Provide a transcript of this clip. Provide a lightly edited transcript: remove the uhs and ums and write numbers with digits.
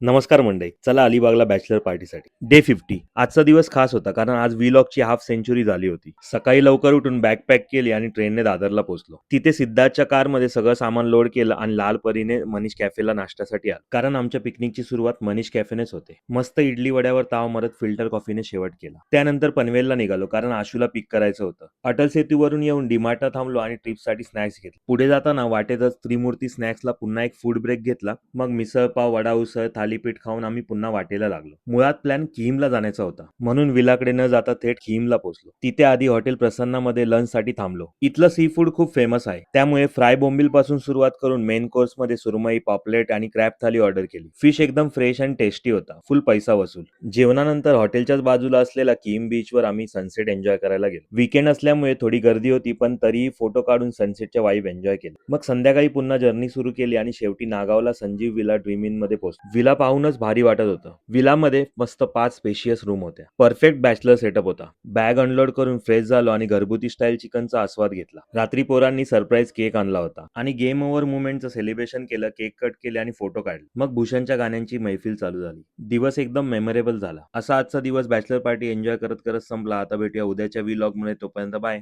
नमस्कार मंडळी. चला अलिबागला बॅचलर पार्टीसाठी. डे 50. आजचा दिवस खास होता कारण आज व्लॉगची हाफ सेंचुरी झाली होती. सकाळी लवकर उठून बॅग पॅक केली आणि ट्रेनने दादरला पोहोचलो. तिथे सिद्धार्थच्या कारमध्ये सगळं सामान लोड केलं आणि लाल परीने मनीष कॅफेला नाश्त्यासाठी आलो. कारण आमच्या पिकनिकची सुरुवात मनीष कॅफेनेच होते. मस्त इडली वड्यावर ताव मारत फिल्टर कॉफीने शेवट केला. त्यानंतर पनवेलला निघालो कारण आशूला पिक करायचं होतं. अटल सेतूवरून येऊन डीमार्टला थांबलो आणि ट्रिपसाठी स्नॅक्स घेतले. पुढे जाताना वाटेतच त्रिमूर्ती स्नॅक्सला पुन्हा एक फूड ब्रेक घेतला. मग मिसळ पाव, वडा, उसळ, थालीपीठ खाऊन आम्ही पुन्हा वाटेला लागलो. मुळात प्लॅन किहीमला जाण्याचा होता, म्हणून विलाकडे न जाता थेट किहीमला पोहोचलो. तिथे आधी हॉटेल प्रसन्नामध्ये लंचसाठी थांबलो. इथलं सी फूड खूप फेमस आहे, त्यामुळे फ्राय बोंबील पासून सुरुवात करून मेन कोर्स मध्ये सुरमई, पॉपलेट आणि क्रॅब थाली ऑर्डर केली. फिश एकदम फ्रेश आणि टेस्टी होता, फुल पैसा वसूल. जेवणानंतर हॉटेलच्याच बाजूला असलेल्या किहीम बीचवर आम्ही सनसेट एन्जॉय करायला गेलो. वीकेंड असल्यामुळे थोडी गर्दी होती, पण तरीही फोटो काढून सनसेटच्या वाईब एन्जॉय केले. मग संध्याकाळी पुन्हा जर्नी सुरू केली आणि शेवटी नागावला संजीव विला ड्रीम इन मध्ये पोहोचलो. विला पाहूनच भारी वाटत होतं. विलामध्ये मस्त 5 स्पेशियस रूम होत्या. परफेक्ट बॅचलर सेटअप होता. बॅग अनलोड करून फ्रेश झालो आणि घरगुती स्टाईल चिकनचा आस्वाद घेतला. रात्री पोरांनी सरप्राईज केक आणला होता आणि गेम ओव्हर मुवमेंटचं सेलिब्रेशन केलं, केक कट केले आणि फोटो काढले. मग भूषणच्या गाण्यांची मैफिल चालू झाली. दिवस एकदम मेमोरेबल झाला. असा आजचा दिवस बॅचलर पार्टी एन्जॉय करत करत संपला. आता भेटूया उद्याच्या व्लॉग मध्ये. तोपर्यंत बाय.